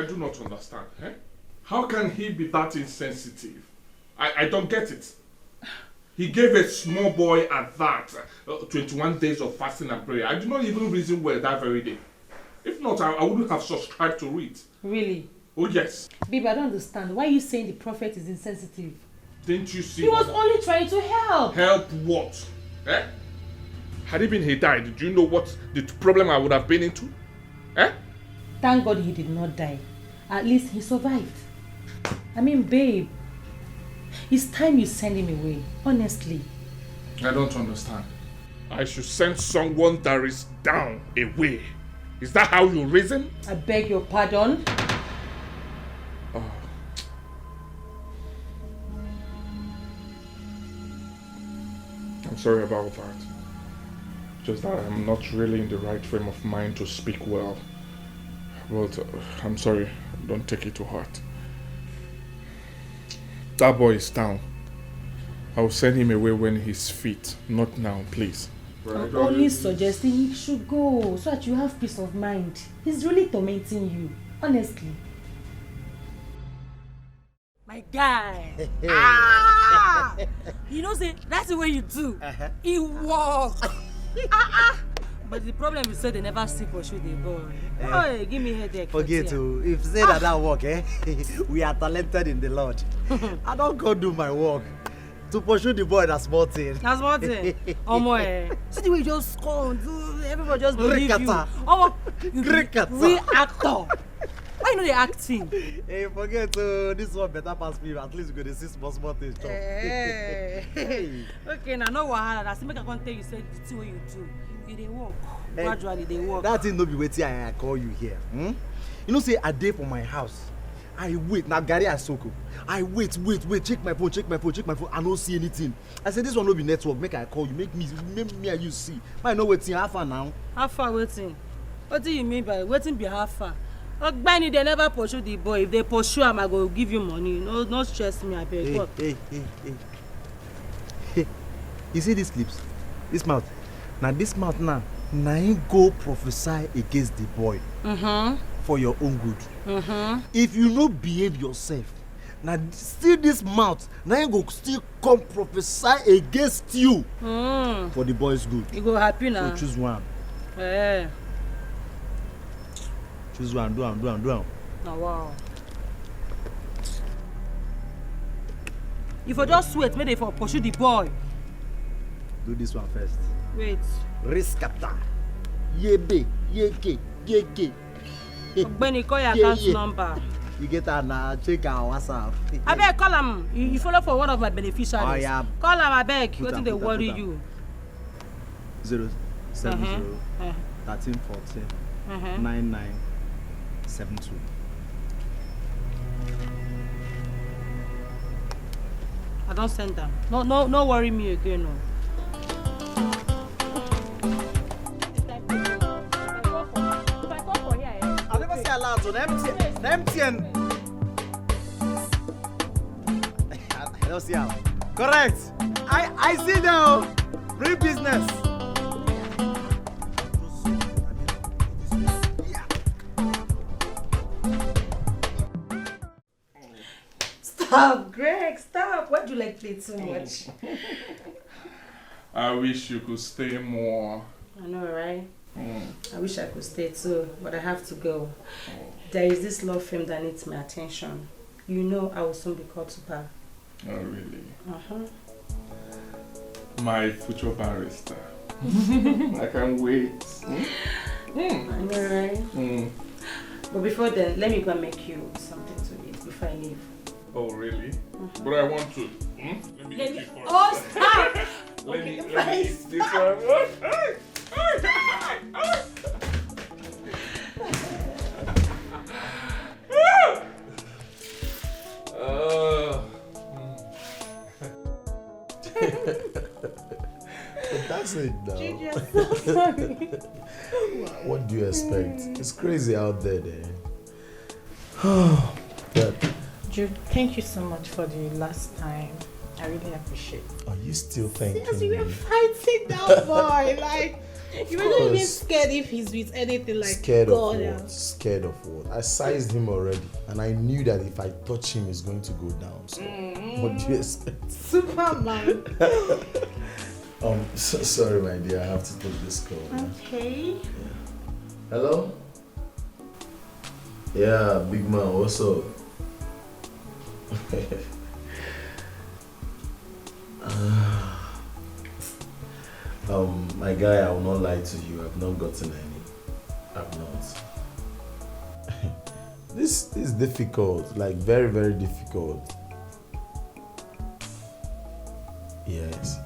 I do not understand. Eh? How can he be that insensitive? I don't get it. He gave a small boy at that 21 days of fasting and prayer. I do not even reason well that very day. If not, I wouldn't have subscribed to it. Really? Oh, yes. Babe, I don't understand. Why are you saying the prophet is insensitive? Didn't you see? He was only trying to help. Help what? Eh? Had it been he died, do you know what the problem I would have been into? Eh? Thank God he did not die. At least he survived. I mean, babe, it's time you send him away, honestly. I don't understand. I should send someone that is down away. Is that how you reason? I beg your pardon. Oh. I'm sorry about that. Just that I'm not really in the right frame of mind to speak well. But I'm sorry, don't take it to heart. That boy is down. I will send him away when he's fit, not now, please. I'm only suggesting he should go so that you have peace of mind. He's really tormenting you, honestly. My guy. You know, say that's the way you do. He walk. But the problem is, say they never see for sure they go. Oh, give me headache. Forget to. If say that work, we are talented in the Lord. I don't go do my work. To pursue the boy, that's small thing. That's small thing. See the way you just come, everybody just believe you. You real actor. Why you know the acting? Hey, forget to. This one better pass me. At least we go to see small things. Hey. Okay, now no wahala. That's make I can't tell you say the thing what you do. They walk. Gradually they walk. That thing no be waiting. I call you here. You know, say a day for my house. I wait. Now Gary Asoko. I wait. Check my phone. I don't see anything. I said this one no be network. Make I call you. Make me and you see. I know waiting. How far now? How far waiting? What do you mean by waiting? Be how far? Benny, they never pursue the boy. If they pursue him, I go give you money. No stress me. I beg. Hey. You see these clips? This mouth. Now this mouth now ain't go prophesy against the boy. For your own good. If you no behave yourself, now still this mouth now you go still come prophesy against you for the boy's good. You go happy now. So choose one. Choose one. Do one. Oh, wow. If you just wait, maybe for pursue the boy. Do this one first. Wait. Rescata. Yebe. Yeke. Benny, call your account number. You get her now, check our WhatsApp. I beg, call him. You follow for one of my beneficiaries. Oh, yeah. Call him, I beg. What did they worry you? 070 13 14 9972. I don't send them. No worry me again. No. Allowed to MTN. I don't see how. Correct. I see now. Real business. Stop, Greg, stop. Why do you like play so much? I wish you could stay more. I know, right? I wish I could stay too, but I have to go. There is this law firm that needs my attention. You know I will soon be called to bar. Oh, really? My future barrister. I can't wait. I know, right? But before then, let me go and make you something to eat before I leave. Oh, really? But I want to. Let me eat it first. Oh, stop! Let me eat this one. That's it now. Gigi, I'm so sorry. What do you expect? It's crazy out there. Oh, God. Jude, thank you so much for the last time. I really appreciate it. Are you still thanking Yes, you me? were fighting that boy. Like, You were not even scared if he's with anything like Scared God. of what? Scared of what? I sized him already, and I knew that if I touch him, it's going to go down. So, what do you expect? Superman. Sorry, my dear, I have to take this call. Okay. Hello? Yeah, big man, what's up? My guy, I will not lie to you. I've not gotten any. I've not. This is difficult, like very, very difficult. Yes.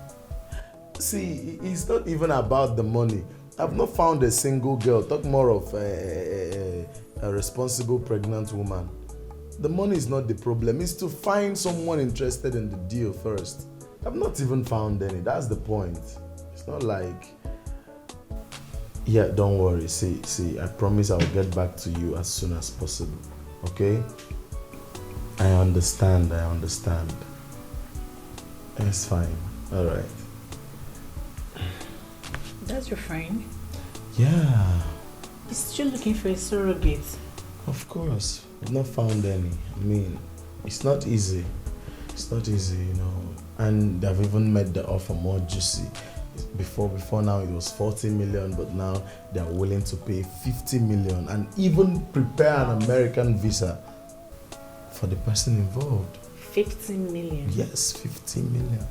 See, it's not even about the money. I've not found a single girl. Talk more of a responsible pregnant woman. The money is not the problem. It's to find someone interested in the deal first. I've not even found any. That's the point. It's not like... Yeah, don't worry. See, I promise I'll get back to you as soon as possible. Okay? I understand. It's fine. All right. That's your friend? Yeah. He's still looking for a surrogate. Of course. I've not found any. I mean, it's not easy. And they've even made the offer more juicy. Before now it was 40 million, but now they're willing to pay 50 million and even prepare an American visa for the person involved. 50 million? Yes, 50 million.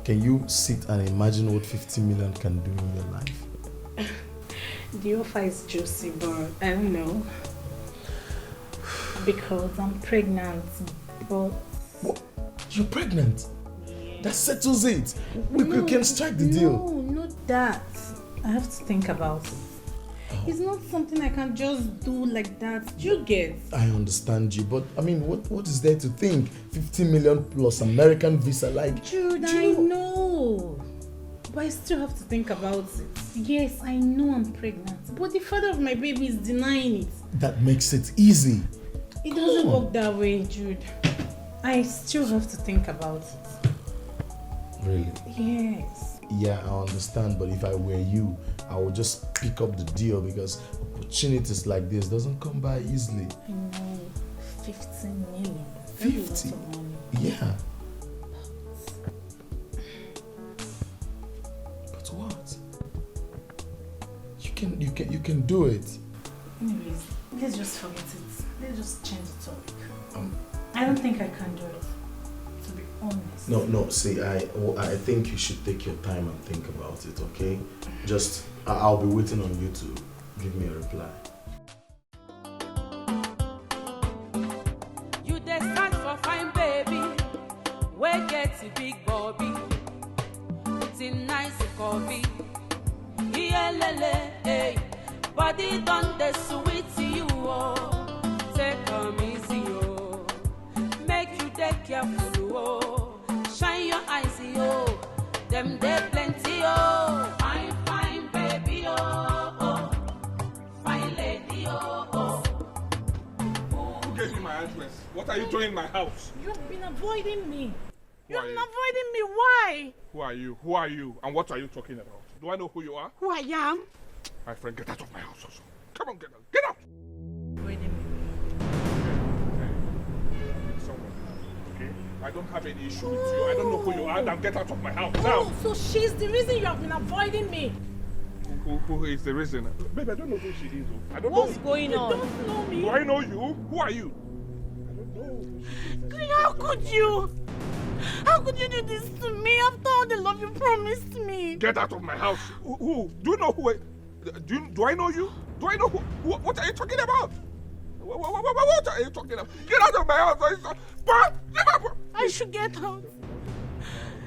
Can you sit and imagine what 50 million can do in your life? The offer is juicy, but I don't know. Because I'm pregnant, but... What? You're pregnant? Yeah. That settles it. We can strike the deal. No, not that. I have to think about it. Oh. It's not something I can just do like that. Do you get? I understand you, but I mean, what is there to think? 50 million plus American visa, like... Jude, I know. But I still have to think about it. Yes, I know I'm pregnant, but the father of my baby is denying it. That makes it easy. It doesn't work that way, Jude. I still have to think about it. Really? Yes. Yeah, I understand, but if I were you, I would just pick up the deal because opportunities like this doesn't come by easily. I know. 15 million. 50? That's a lot of money. Yeah. But what? You can do it. Anyways, let's just forget it. Let's just change the topic. I don't think I can do it, to be honest. No, see, I think you should take your time and think about it, okay? Just, I'll be waiting on you to give me a reply. You dey search for fine baby, wey get a big bobby, with a nice coffee. Iyelele, hey, body done the sweet to you, oh. Take come easy, oh. Make you take careful, oh. Shine your eyes, oh. Them they plenty, oh. Fine, fine baby, oh. Fine lady, oh. Who gave you my address? What are you doing in my house? You've been avoiding me. Who are you? Avoiding me. Why? Who are you? Who are you? And what are you talking about? Do I know who you are? Who I am? My friend, get out of my house also. Come on, get out. Get out! Avoiding me. Okay? I don't have any issue with you. I don't know who you are. Now get out of my house. Now! Oh, so she's the reason you have been avoiding me. Who is the reason? Babe, I don't know who she is. I don't What's know. going on? You don't know me. Do I know you? Who are you? I don't know. How could you? How could you do this to me after all the love you promised me? Get out of my house. Who? Do you know who I... Do I know you? Do I know who? What are you talking about? What are you talking about? Get out of my house! I should get out.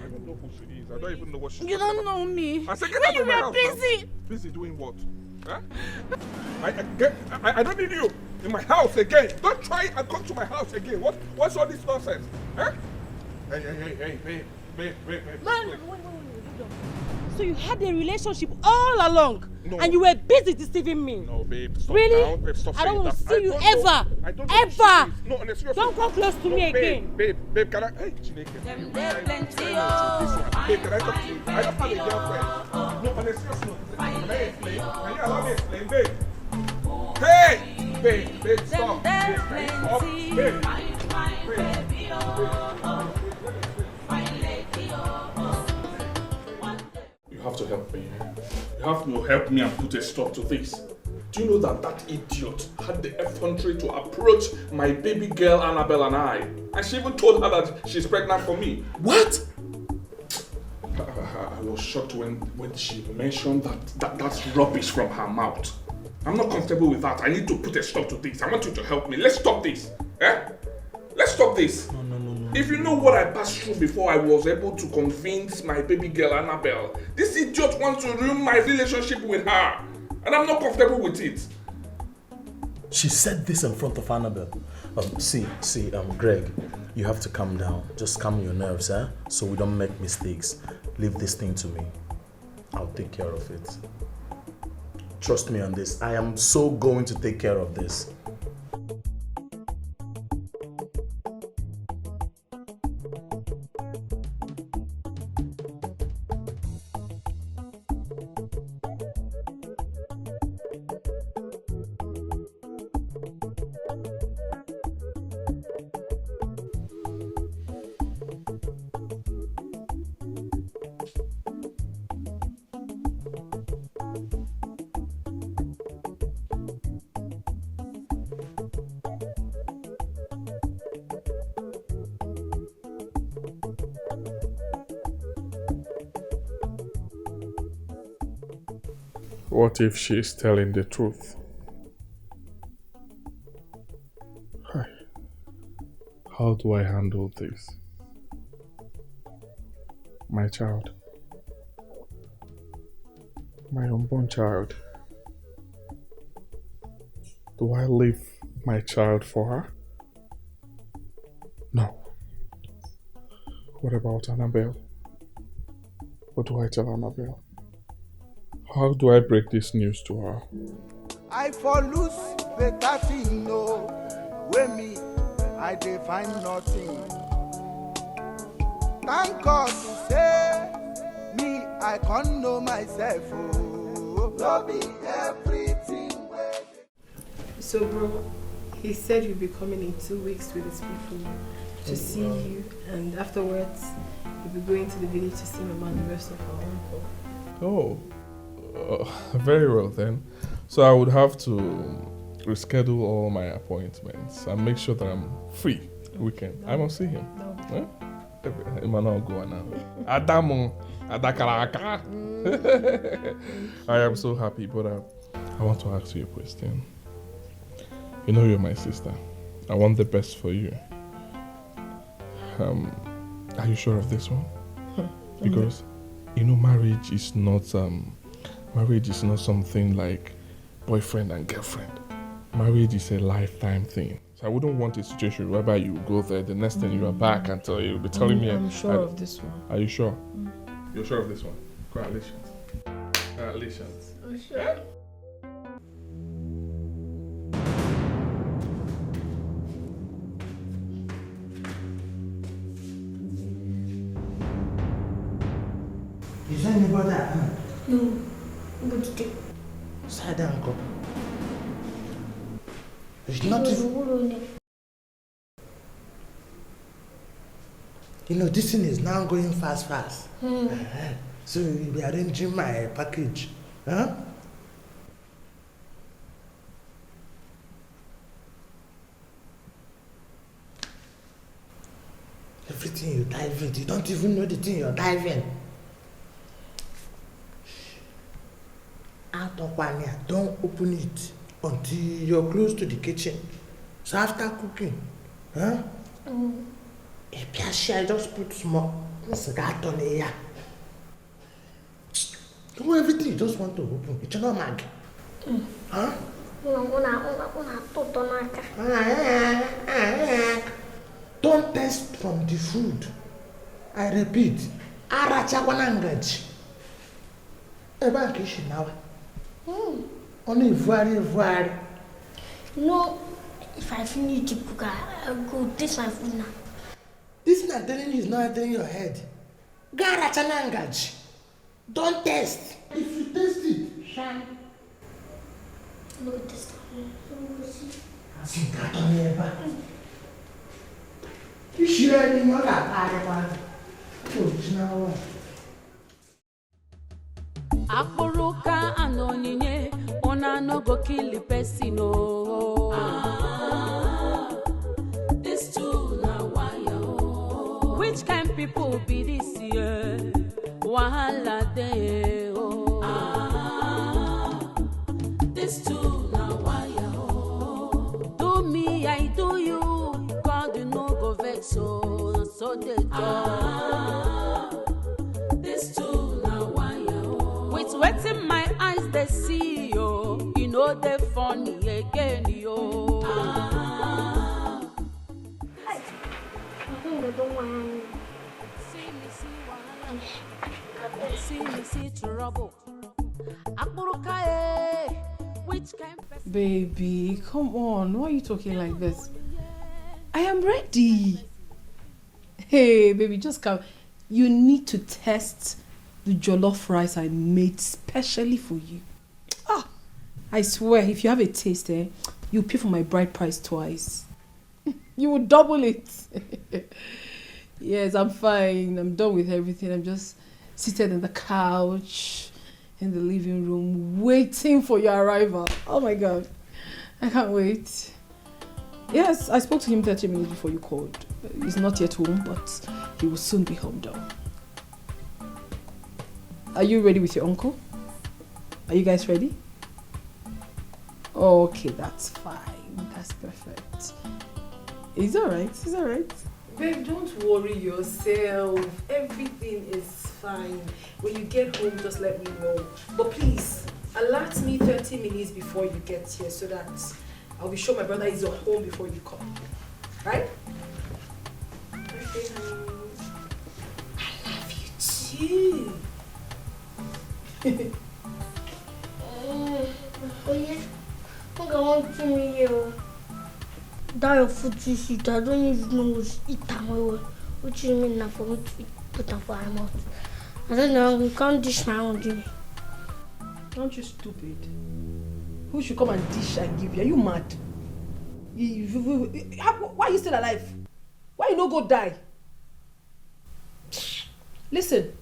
I don't know who she is. I don't even know what she's You don't know me. I said get out of my house. You were busy. Busy doing what? Huh? I don't need you in my house again. Don't try and come to my house again. What's all this nonsense? Huh? Hey, babe. Wait. So you had a relationship all along, no. And you were busy deceiving me. No, babe, stop really? now. Babe, stop I don't want to that. see you ever. I don't ever. No, on a serious Don't come close to me again. Babe, can I? Hey, Chineke. Them they plenty, Babe, can I talk to you? I don't have a girlfriend. No, on a serious note, can I explain? Can you allow me to explain, babe? Hey! Babe, stop. Babe, can you stop? Babe. You have to help me. You have to help me and put a stop to this. Do you know that that idiot had the effrontery to approach my baby girl Annabelle and I? And she even told her that she's pregnant for me. What? I was shocked when she mentioned that's rubbish from her mouth. I'm not comfortable with that. I need to put a stop to this. I want you to help me. Let's stop this. Eh? Let's stop this. No. If you know what I passed through before I was able to convince my baby girl Annabelle, this idiot wants to ruin my relationship with her. And I'm not comfortable with it. She said this in front of Annabelle. Greg, you have to calm down. Just calm your nerves, so we don't make mistakes. Leave this thing to me. I'll take care of it. Trust me on this. I am so going to take care of this. What if she's telling the truth? How do I handle this? My child. My unborn child. Do I leave my child for her? No. What about Annabelle? What do I tell Annabelle? How do I break this news to her? I for lose better thing, no. When me, I dey find nothing. Thank God to say, me, I can't know myself. Oh, no be everything. So, bro, he said you'll be coming in 2 weeks with his people to see you, and afterwards, you'll be going to the village to see Mama and the rest of our uncle. Oh. Very well then. So I would have to reschedule all my appointments and make sure that I'm free weekend. I must see him. No. Emmanuel go now. Adamu, Adakaraka. I am so happy, but I want to ask you a question. You know you're my sister. I want the best for you. Are you sure of this one? Because you know marriage is not something like boyfriend and girlfriend. Marriage is a lifetime thing. So I wouldn't want a situation whereby you go there, the next thing you are back and you'll be telling me. I'm sure of this one. Are you sure? You're sure of this one? Congratulations. Congratulations. I'm sure. Is there anybody at home? No. But Sad uncle. It's not even... You know, this thing is now going fast. So you'll be arranging my package. Huh? Everything you dive in, you don't even know the thing you're diving. Don't open it until you're close to the kitchen. So after cooking, if I just put small cigar on here. Do everything you just want to open. It's not mag. Huh? Don't taste from the food. I repeat, arachakwanangaji. Eba kishinawa. Only very. No, if I finish the cook, I'll go taste my food now. This thing I'm telling you is not entering your head. Garachanangaji. Don't test. If you test it, Shine. Look at this. I think I don't ever. You sure any more got one? Original one. Akburuka and onyinye, ona no go kill the person, no. This too na wire. Which kind people be this year? Wahala de oh. This too na wire. Do me, I do you. God no go vex so they do. This too na wire. With wet in my eyes they see yo. You know they funny again yo. I think they don't want me. See trouble. Which kind of Baby, come on. Why are you talking like this? I am ready. Hey, baby, just come. You need to test the jollof rice I made specially for you. Ah, I swear, if you have a taste, you pay for my bride price twice. You will double it. Yes, I'm fine. I'm done with everything. I'm just seated on the couch in the living room waiting for your arrival. Oh my God. I can't wait. Yes, I spoke to him 30 minutes before you called. He's not yet home, but he will soon be home though. Are you ready with your uncle? Are you guys ready? Okay, that's fine. That's perfect. It's alright. It's alright. Babe, don't worry yourself. Everything is fine. When you get home, just let me know. But please, alert me 30 minutes before you get here so that I'll be sure my brother is at home before you come. Right? Okay, honey. I love you too. Oh yeah. I want to meet you. That your food is sweet. I don't even know what's eat what you mean now for me to put them for my mouth. I don't know, you can't dish my own give me. Aren't you stupid? Who should come and dish and give you? Are you mad? Why are you still alive? Why you no go die? Listen,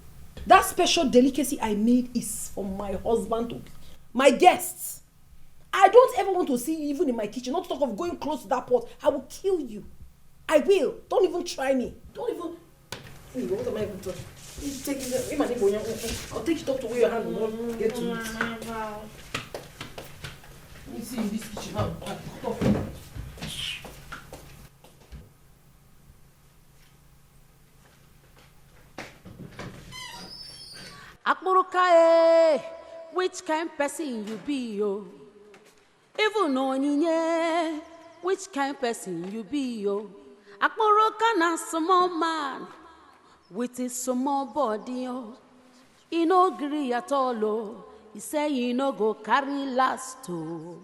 that special delicacy I made is for my husband to my guests. I don't ever want to see you even in my kitchen. Not to talk of going close to that pot. I will kill you. I will. Don't even try me. Don't even. What am I even doing? I'll take it up to where your hand will not get to it. Let me see in this kitchen now. Akburuka, which kind person you be yo? Even onyinye, which kind person you be yo? Akburuka na small man with his small body yo. He no gree at all oh. He say he no go carry last oh.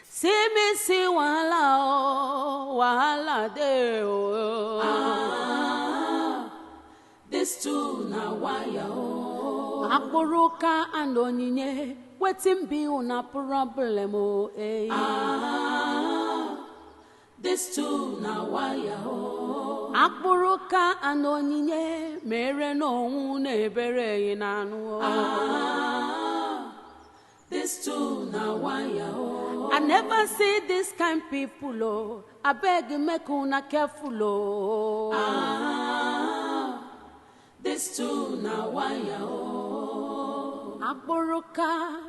See me see wahala oh, wahala de oh. This too na wire oh. Akburuka and onyinye, wetin be una problem oh eh. This too na wire oh. Akburuka and onyinye, mere no une bere inanu oh. This too na wire oh. I never see this kind people oh. I beg you make una careful oh. This too na wire oh. Akburuka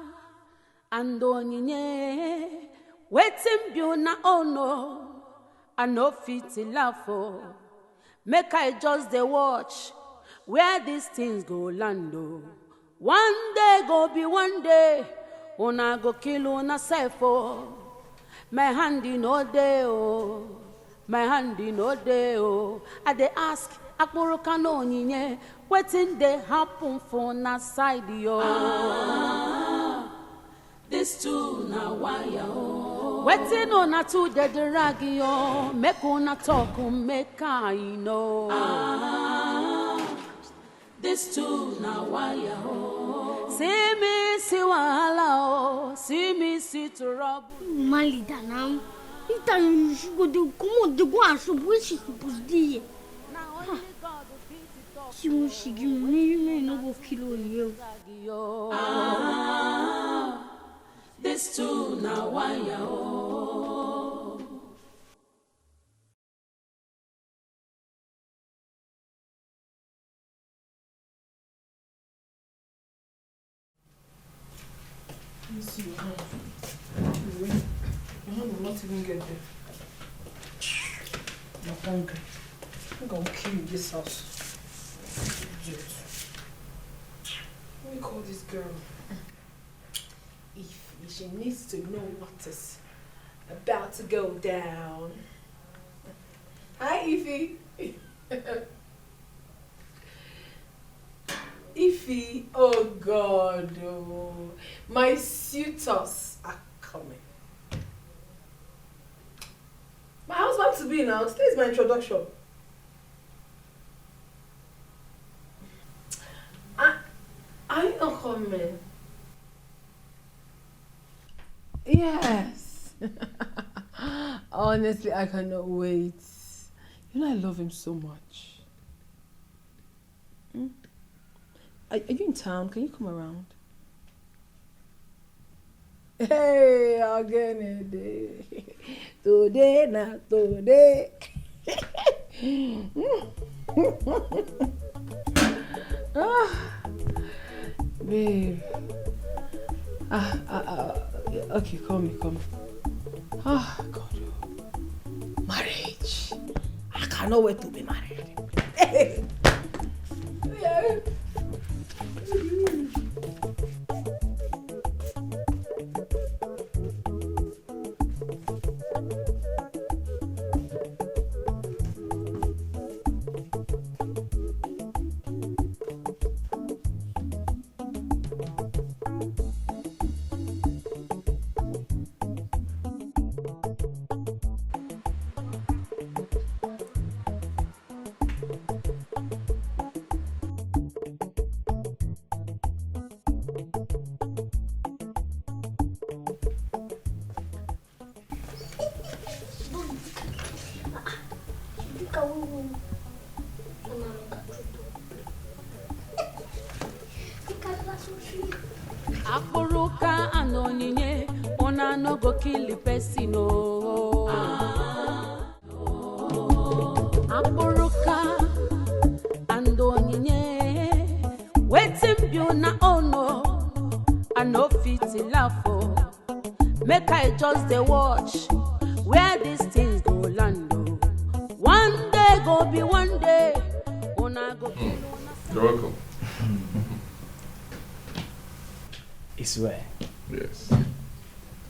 and onyinye, wetin be una ono. I no fit to laugh oh. Make I just dey watch where these things go land oh. One day go be one day, una go kill una self oh. My hand in no day oh, my hand in no day oh. I dey ask Akburuka no onyinye, wetin dey happen for na side yo. This too na wire oh. Wetin una too dey drag yo, make una talk make I know. This too na wire oh. See me, see wahala, oh. See me, see trouble. Mali danam. If time you should go, they come on, they go and shop. Where she supposed to be? She won't she give me no go kilo you. This too now why ya Let me see your hand. Your hand will not even get there. I'm hungry. I think I'll kill you in this house. Idiot. Let me call this girl. If she needs to know what is about to go down. Hi, Ify. Ify, oh God, oh. My suitors are coming. My husband to be now. Today is my introduction. Are you not coming? Yes. Honestly, I cannot wait. You know I love him so much. Are you in town? Can you come around? Hey, again today, not today. Babe. Okay, call me. Oh, God. Marriage. I cannot wait to be married. Hey. Yeah. Akburuka and onyinye, ona no go kill the person, no. Akburuka and onyinye, waiting you na ono, I no fit laugh for. Make I just the watch where these things go land. One day go be one day, ona go kill. You're welcome. I swear. Yes.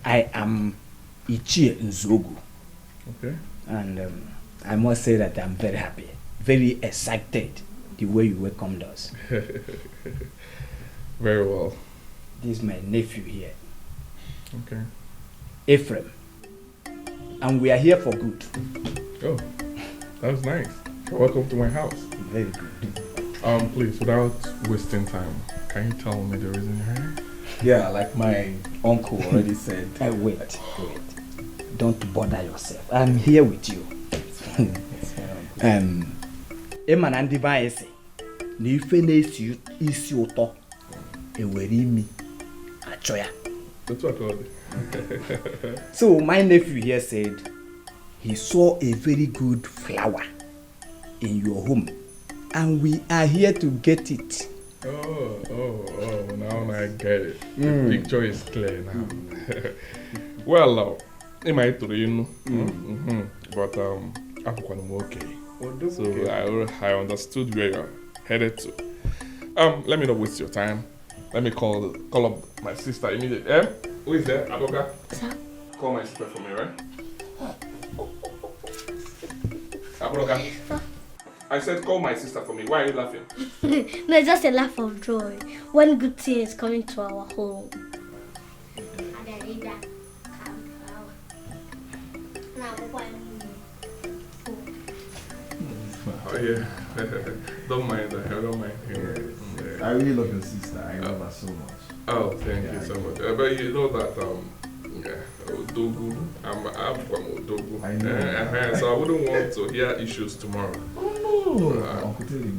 I am Ichie Nzogu. Okay. And I must say that I'm very happy, very excited the way you welcomed us. Very well. This is my nephew here. Okay. Ephraim. And we are here for good. Oh, that was nice. Welcome to my house. Very good. Please, without wasting time, can you tell me the reason you're here? Yeah, like my uncle already said. Wait. Don't bother yourself. I'm here with you. Emma and Divine say, "Nife nesi isi uto eweri mi achoya." That's what I called it. So my nephew here said he saw a very good flower in your home, and we are here to get it. Oh, now I get it. The picture is clear now. Well, it might be, you know. But I'm okay. So I understood where you're headed to. Let me not waste your time. Let me call up my sister immediately. Who is there? Aboka? Sir? Call my sister for me, right? Aboka? I said call my sister for me. Why are you laughing? No, it's just a laugh of joy when good thing is coming to our home. Yeah. Don't mind that. I don't mind him. I really love your sister. I love her so much. Oh, thank you so much. But you know that Odogu, I'm from Odogu. I know. So I wouldn't want to hear issues tomorrow. Oh no, Uncle Telly.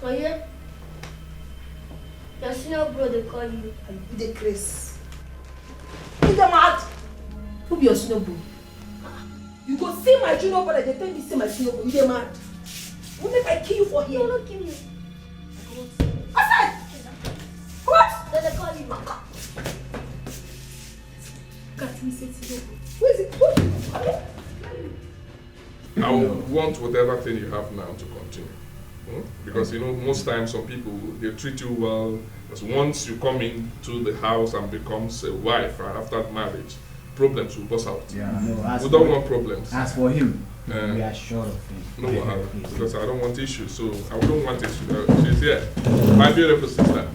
Oye, your senior bro dey call you. The Chris. You dey mad? Who be your senior bro? You go see my junior brother, they tell me say my senior bro. You dey mad? What if I kill you for here? No, no kill you. Outside! What? Then they call you. Got me say senior bro. Who is it? Who? I want whatever thing you have now to continue. Because you know, most times some people they treat you well. Because once you come into the house and becomes a wife right after marriage, problems will bust out. Yeah, no, we don't want problems. As for him, we are sure of him. No, because I don't want issues. So I wouldn't want issues. She's here, my beautiful sister.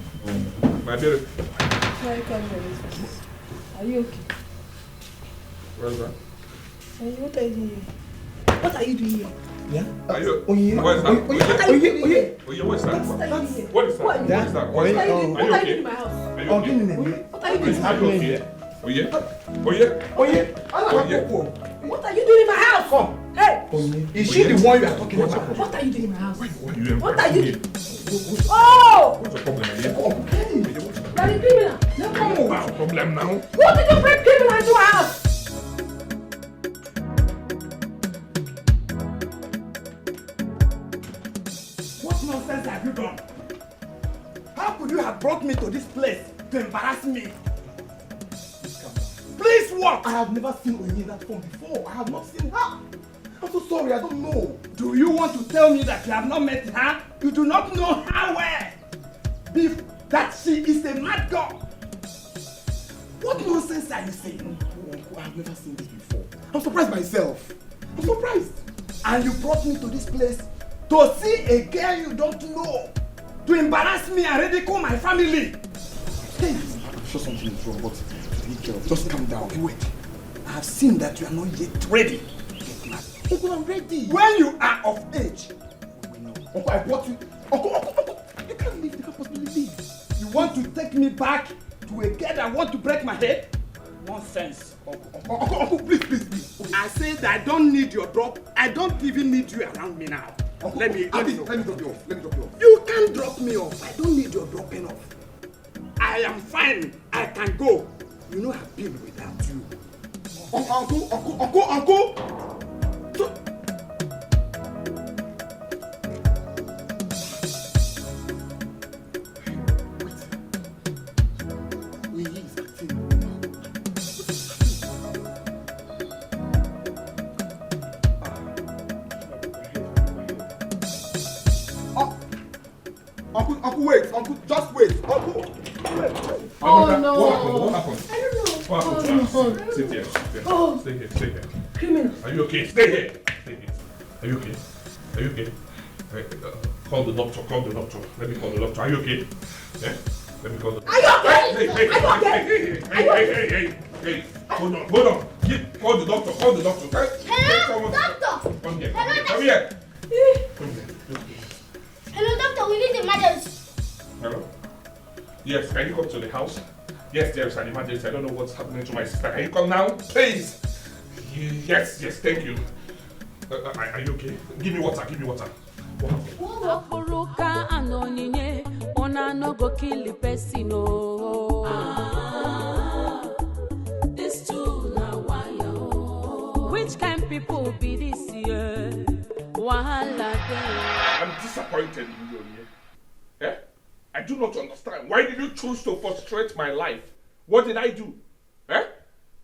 My beautiful. Why you coming like this? Are you okay? Where's that? What are you doing here? What are you doing here? Yeah. Are you? Oye, What is that? Oye, What is that? what are you doing here? What is that? What is that? What is that? What are you doing in my house? Are you okay? What are you doing? Are you okay? Oye? What are you doing in my house? Come. Hey! Is she the one you are talking about? What are you doing in my house? What are you? Oh! What's the problem here? You are the criminal. No problem. What's the problem now? What did you bring criminal into my house? What nonsense have you done? How could you have brought me to this place to embarrass me? Please what? I have never seen Onye in that form before. I have not seen her. I'm so sorry, I don't know. Do you want to tell me that you have not met her? You do not know her well? That she is a mad girl? What nonsense are you saying? Uncle, I have never seen this before. I'm surprised myself. I'm surprised. And you brought me to this place to see a girl you don't know, to embarrass me and ridicule my family. Hey, I'm sure something is wrong, but be careful. Just calm down. Okay, wait. I have seen that you are not yet ready. Get mad. Uncle, I'm ready. When you are of age. Uncle, I brought you. Uncle, you can't leave. You can't possibly leave. You want to take me back to a girl that want to break my head? Nonsense. Uncle, please. I said I don't need your drop. I don't even need you around me now. Uncle, let me drop you off. You can't drop me off. I don't need your dropping off. I am fine. I can go. You know I've been without you. Uncle. Uncle, wait. Uncle, just wait. Uncle, wait. Oh no. What happened? I don't know. What happened? Oh, Sit here. Oh. Stay here. Criminal. Are you okay? Stay here. Are you okay? Call the doctor. Let me call the doctor. Are you okay? Yeah? Let me call the doctor. Are you okay? Hey. Hold on. Call the doctor. Hello, doctor. Come here. Hello, doctor. We need emergency. Hello? Yes, can you come to the house? Yes, there is an emergency. I don't know what's happening to my sister. Can you come now? Please. Yes, thank you. Are you okay? Give me water. What happened? Aburuka and Onyinye, Ona no go kill the person. This too na wire. Which kind people be this year? Wahala day. I'm disappointed in you, yeah? I do not understand. Why did you choose to frustrate my life? What did I do?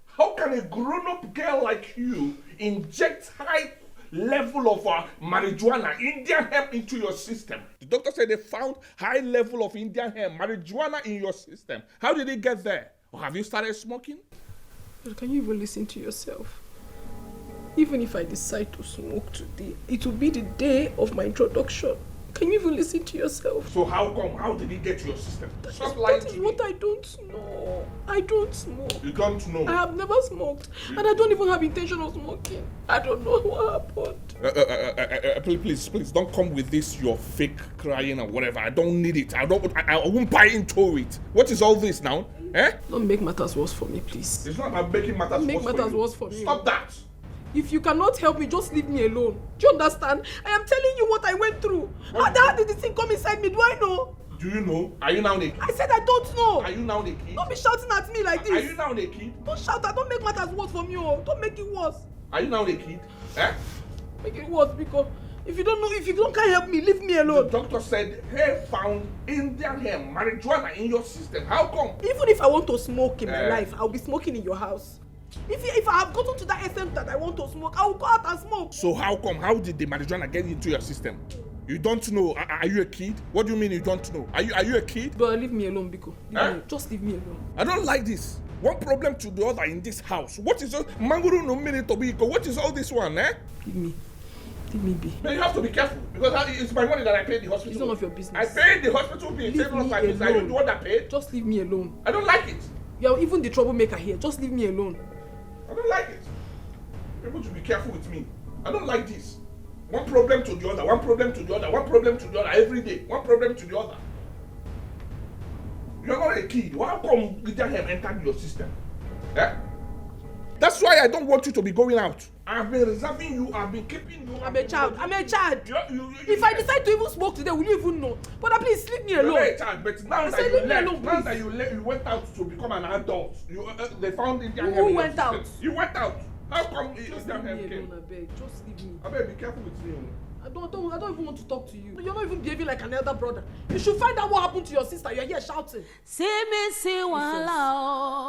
How can a grown-up girl like you inject high level of marijuana, Indian hemp into your system? The doctor said they found high level of Indian hemp, marijuana in your system. How did it get there? Or have you started smoking? But can you even listen to yourself? Even if I decide to smoke today, it will be the day of my introduction. Can you even listen to yourself? So how come? How did it get to your system? Stop lying That to is me. what I don't know. I don't smoke. You don't know? I have never smoked. And I don't even have intention of smoking. I don't know what happened. Please, don't come with this, your fake crying or whatever. I don't need it. I won't buy into it. What is all this now? Eh? Don't make matters worse for me, please. It's not about making matters Don't make worse matters for you. worse for me. Stop that. If you cannot help me, just leave me alone. Do you understand? I am telling you what I went through. How did this thing come inside me? Do I know? Do you know? Are you now naked? I said I don't know. Are you now naked? Don't be shouting at me like this. Are you now naked? Don't shout. Don't make matters worse for me. Oh. Don't make it worse. Are you now naked? Eh? Make it worse because if you can't help me, leave me alone. The doctor said hair found Indian hair, marijuana in your system. How come? Even if I want to smoke in my life, I'll be smoking in your house. If I have gotten to that extent that I want to smoke, I will go out and smoke. So how come? How did the marijuana get into your system? You don't know. Are you a kid? What do you mean you don't know? Are you a kid? But leave me alone, Biko. Just leave me alone. I don't like this. One problem to the other in this house. What is all Manguru no minute to Biko? What is all this one, eh? Leave me be. But you have to be careful because it's my money that I paid the hospital. It's none of your business. I paid the hospital bill. It's not my business. Are you the one that paid? Just leave me alone. I don't like it. You're even the troublemaker here. Just leave me alone. I don't like it. People should be careful with me. I don't like this. One problem to the other, one problem to the other, one problem to the other every day. One problem to the other. You're not a kid. How come Lydia have entered your system? Eh? That's why I don't want you to be going out. I've been reserving you, I've been keeping you. I'm a child. If I decide to even smoke today, will you even know? But please leave me alone. You're a child, but now that you left, now that you went out to become an adult, they found Indian hair. Who went out? You went out. How come Indian hair Leave me came? alone, I beg. Just leave me. I beg, be careful with me. I don't even want to talk to you. You're not even behaving like an elder brother. You should find out what happened to your sister. You're here shouting. See me see wahala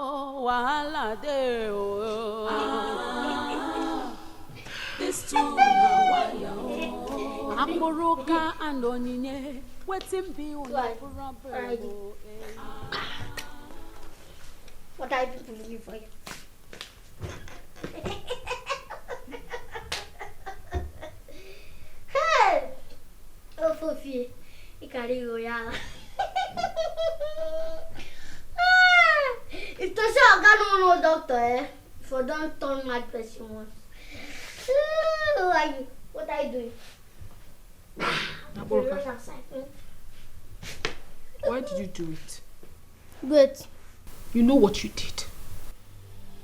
de oh. This too na waya oh. Akoroka and onine wetin be una problem. What I do to you for you? Hey! Oh, Fofi, you can't go, yeah. If to say I got no doctor, eh? For don't turn mad person once. What are you doing? Why did you do it? Wait. You know what you did?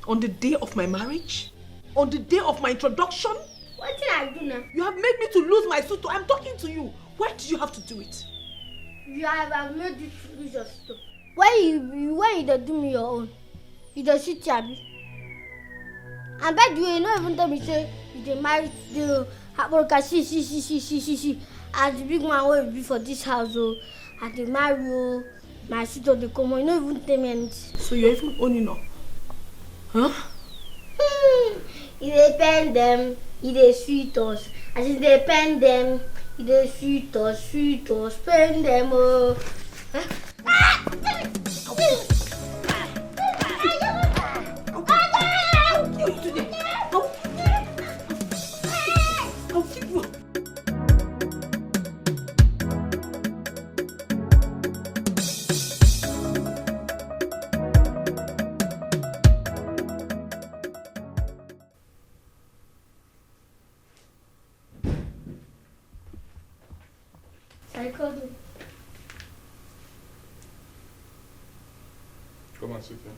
On the day of my marriage? On the day of my introduction? What did I do now? You have made me to lose my suit. I'm talking to you. Why did you have to do it? You have made you to lose your suit. Why you don't do me your own? You don't shoot Chabi. I bet you not even tell me say you dey marry the Haborka she. As the big man will be for this house oh. As the marry oh. My sister dey come, you don't even tell me anything. So you're even owning up? Huh? You dey pen them, you dey sweet us. As you dey pen them, you dey sweet us, pen them oh. Come on, sit here.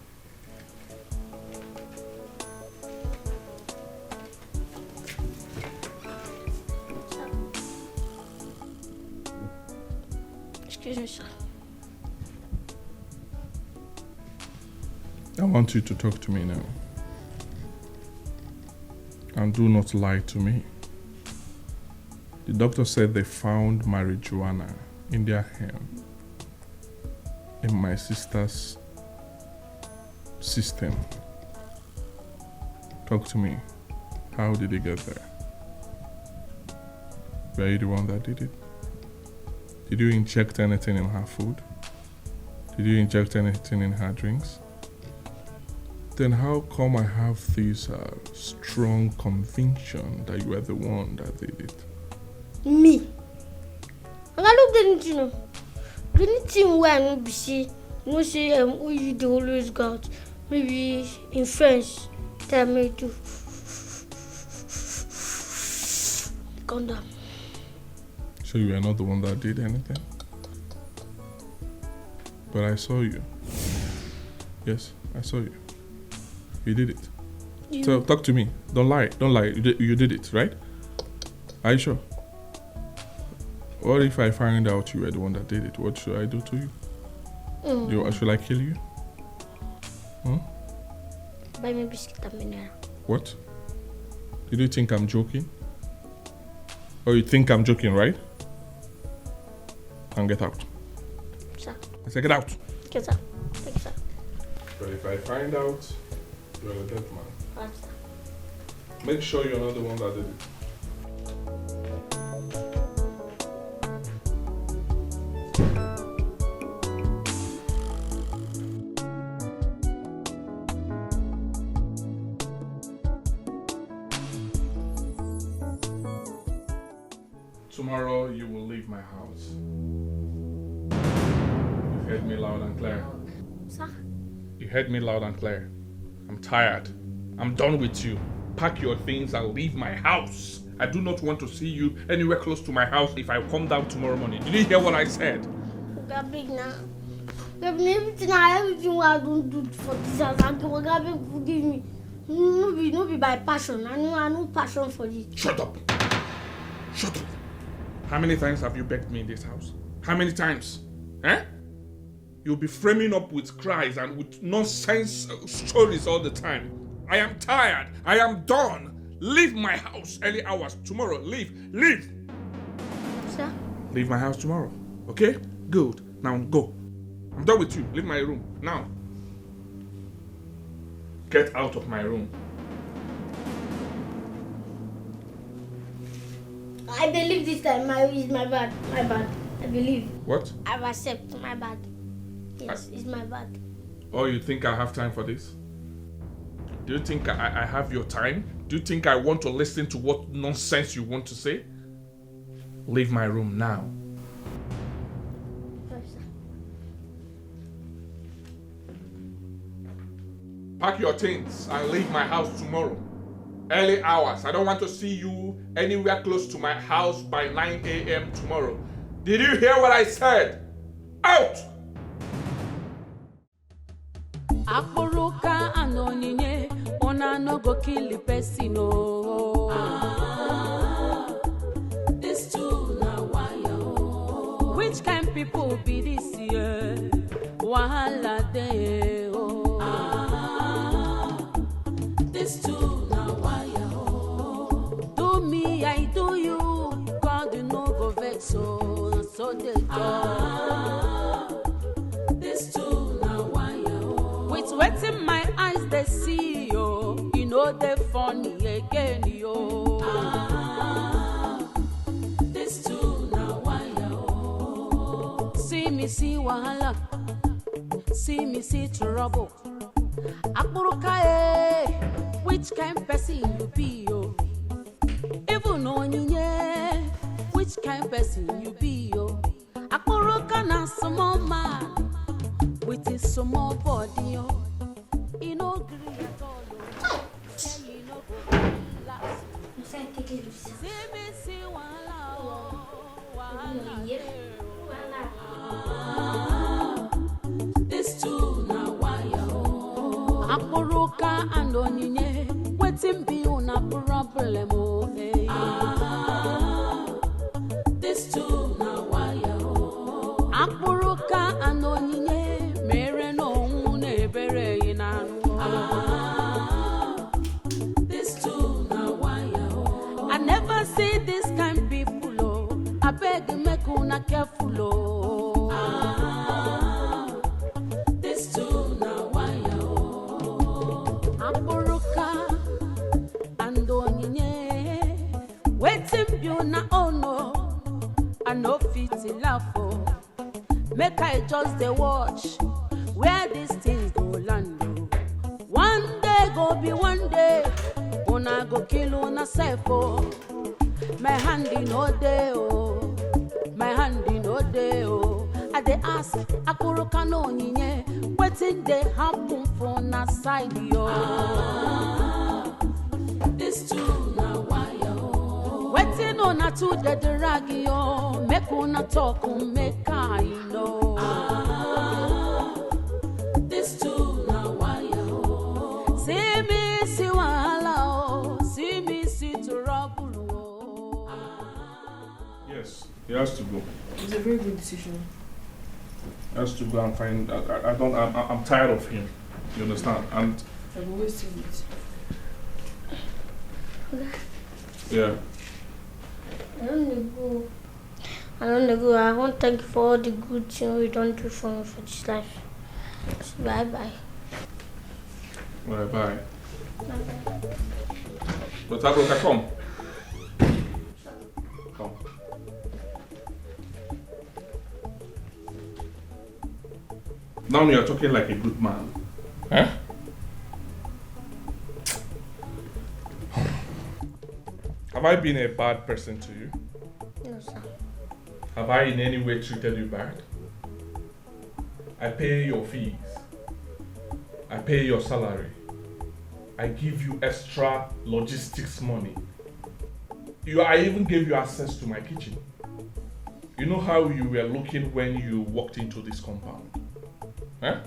Excuse me, sir. I want you to talk to me now. And do not lie to me. The doctor said they found marijuana in their hair in my sister's system. Talk to me. How did it get there? Were you the one that did it? Did you inject anything in her food? Did you inject anything in her drinks? Then how come I have this strong conviction that you were the one that did it? Me? I look the know. Anything where I be see, no say who you dey always go out. Maybe in French, tell me to calm down. So you are not the one that did anything? But I saw you. Yes, I saw you. You did it. So talk to me. Don't lie. Don't lie. You did it, right? Are you sure? What if I find out you were the one that did it? What should I do to you? Should I kill you? Buy me biscuit and mineral. What? Did you think I'm joking? Or you think I'm joking, right? And get out. Sir. I said get out. Get out. Thank you, sir. But if I find out you're a dead man, What, sir? make sure you're not the one that did it. Tomorrow you will leave my house. You heard me loud and clear. Sir? You heard me loud and clear. I'm tired. I'm done with you. Pack your things and leave my house. I do not want to see you anywhere close to my house if I come down tomorrow morning. Did you hear what I said? Gabi now. Everything I don't do for this house. Gabi, forgive me. No be by passion. I know passion for this. Shut up. Shut up. How many times have you begged me in this house? How many times? Eh? You'll be framing up with cries and with nonsense stories all the time. I am tired. I am done. Leave my house early hours tomorrow. Leave. Leave. Sir? Leave my house tomorrow. Okay? Good. Now go. I'm done with you. Leave my room. Now. Get out of my room. I believe this time is my bad. My bad. I believe. What? I accept my bad. Yes, it's my bad. Oh, you think I have time for this? Do you think I have your time? Do you think I want to listen to what nonsense you want to say? Leave my room now. Yes, sir. Pack your things and leave my house tomorrow. Early hours. I don't want to see you anywhere close to my house by 9 a.m. tomorrow. Did you hear what I said? Out! Akburuka anonyinye, ona no go kill the person. This too na wire. Which kind people be this year? Wahala dey. This too na wire. Do me, I do you. God, you no go vex so they do. This too na wire. With wetting my eyes they see yo. You know they funny again yo. This too na wire. See me see wahala. See me see trouble. Akburuka which kind person you be yo? Even on you which kind person you be yo? Akburuka na small man with his small body yo. He no gree at all. He no go relax. See me see wahala. This too na wire. Akburuka and onyinye, wetin be una problem oh hey. This too na wire. Akburuka and onyinye, mere no une bere inanu. This too na wire. I never see this kind people oh. I beg make una careful oh. This too na wire. Akburuka and onyinye, wetin be una own no, I no fit laugh oh. Make I just dey watch where these things go land oh. One go be one day. Una go kill una self, oh. My hand in no day, oh. My hand in no day, oh. I dey ask, Akuru kano nyinye. Wetin dey happen for na side, yo. This too na why, yo. Wetin una to the drag, yo. Make una talk, make I know. This too na why, yo. See me, see wahala, oh. See me, see trouble, oh. Yes, he has to go. It's a very good decision. He has to go and find. I'm tired of him. You understand? And I've always seen it. yeah. I don't go. I want to thank you for all the good things you don't do for me for this life. Bye bye. Bye bye. But Abroka, come. Come. Now you're talking like a good man. Huh? Have I been a bad person to you? No, sir. Have I in any way treated you bad? I pay your fees. I pay your salary. I give you extra logistics money. I even gave you access to my kitchen. You know how you were looking when you walked into this compound? Huh?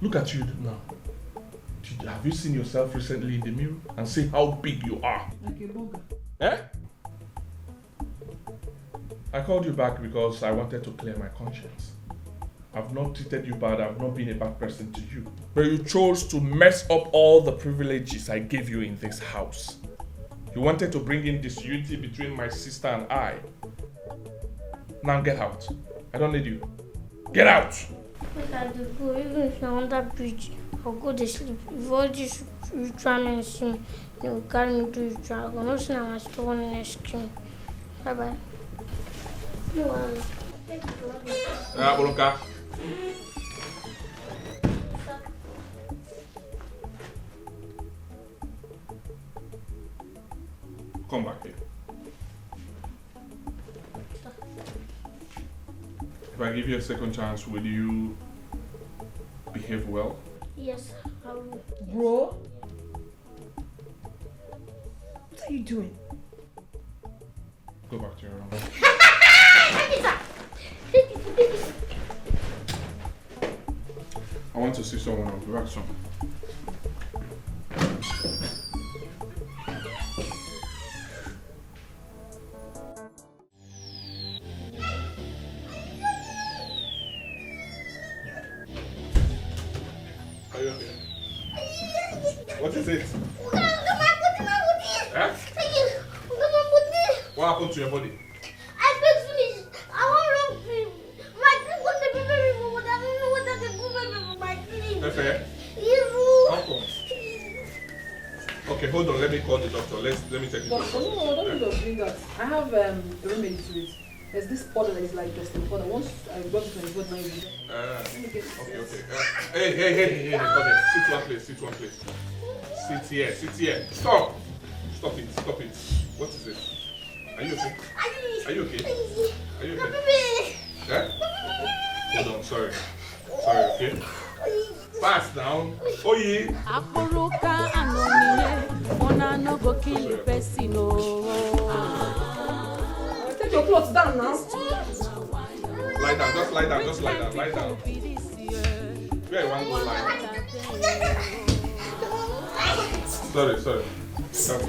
Look at you now. Have you seen yourself recently in the mirror and see how big you are? Like a bugger. Eh? I called you back because I wanted to clear my conscience. I've not treated you bad, I've not been a bad person to you. But you chose to mess up all the privileges I gave you in this house. You wanted to bring in disunity between my sister and I. Now get out. I don't need you. Get out! If I do go, even if you're on that bridge, I'll go to sleep. If all this ritual men see me, they will carry me to ritual. I'm not saying I'm still one in scream. Bye bye. No, thank you for having me. Boloka. Come back here. If I give you a second chance, will you behave well? Yes, I will. Bro, what are you doing? Go back to your room. I want to see someone. I'll be back soon. Are you okay? What is it? Huh? What happened to your body? I feel finished. I want long cream. My cream got the baby food. I don't know what I can do with my cream. Efe? You. How come? Okay, hold on. Let me call the doctor. Let me take it. Doctor, no, don't just bring that. I have a remedy to it. There's this powder that is like just a powder. Once I got it from the bottle, now you do that. Okay. Hey, okay. Sit one place. Sit here. Stop it. What is it? Are you okay? Yeah? Hold on, sorry, okay? Fast down. Oh yeah. Akoroka anonye, ona no go kill the person, oh. Take your clothes down now. Lie down, just lie down. Where you want to go lie? Sorry.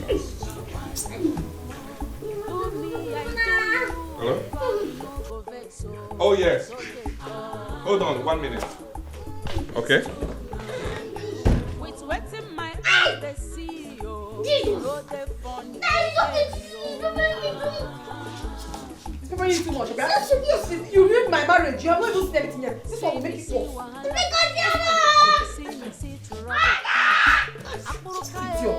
Hello? Oh yes. Hold on, 1 minute. Okay. With wet in my eyes, they see you. No, they funny. It's covering you too much, okay? You ruined my marriage. You have not even seen anything yet. This one will make it worse. Idiot. You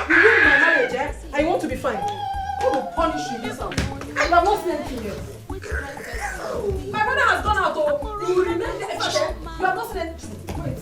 ruined my marriage, eh? And you want to be fine. I will punish you this house. You have not seen anything yet. My brother has gone out, oh. You will remain there. You have not seen anything. Wait.